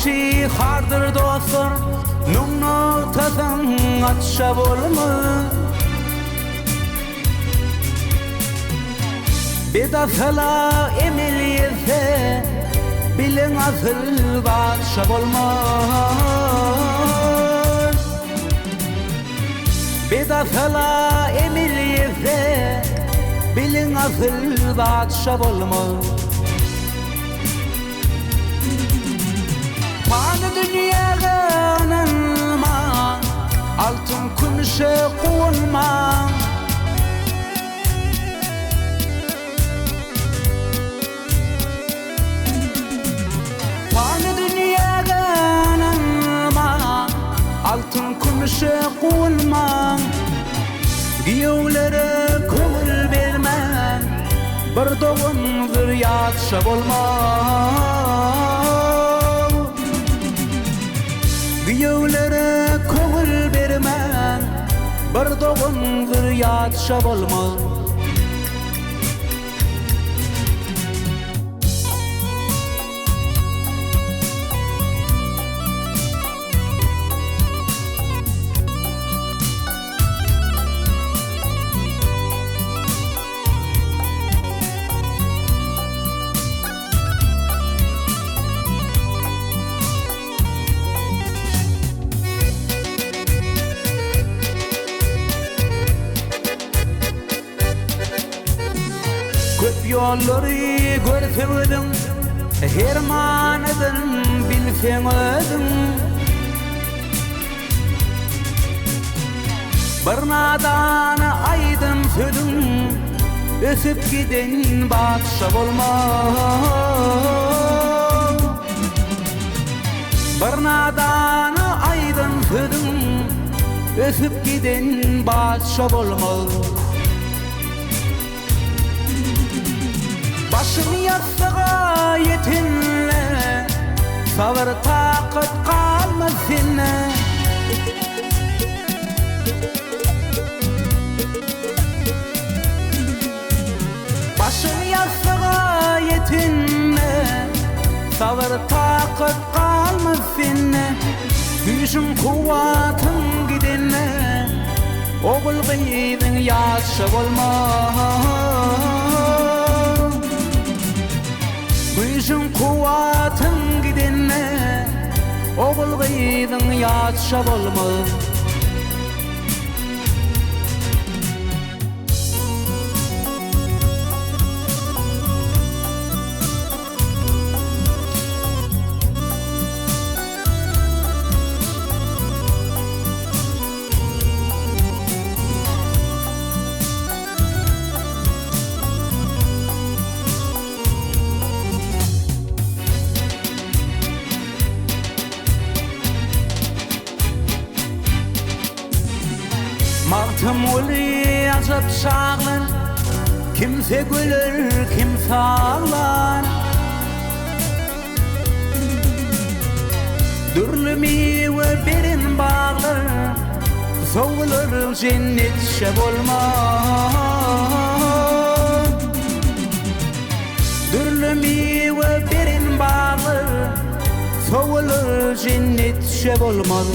kişi hardır dostlar, nunu tazan atşa bolma. Bedafala emel yese, bilin asıl batşa bolmaz. Bedafala emel yese, bilin asıl batşa bolmaz. Panı dünyaga anılma, altın kümüşe kulma. Panı dünyaga anılma, altın kümüşe kulma. Giyevlere kul vermen, bir doğun zürriyatşa bolmaz. Giyevlere kul vermen, bir doğun zürriyatşa bolmaz. Köp yolları görsedim, herman edin bilsemedim. Bir nadanı aydın söydüm, ösüp giden batşa bolmaz. Bir nadanı aydın söydüm, ösüp giden batşa bolmaz. Başını yastığa yetinle, sabır takat kalmaz seninle. Başını yastığa yetinle, sabır takat kalmaz seninle. Gücün kuvvatın gidinle, oğul gıydın yaşa bolmaz. Gücün kuvvatın gidinle, oğul gıydın yaşa bolmaz. Martım uli azap şağlar, kimse gülür, kimse ağlar. Dürlü meyve berin bağlar, soğulur cennetşe bolmaz. Dürlü meyve berin bağlar, soğulur cennetşe bolmaz.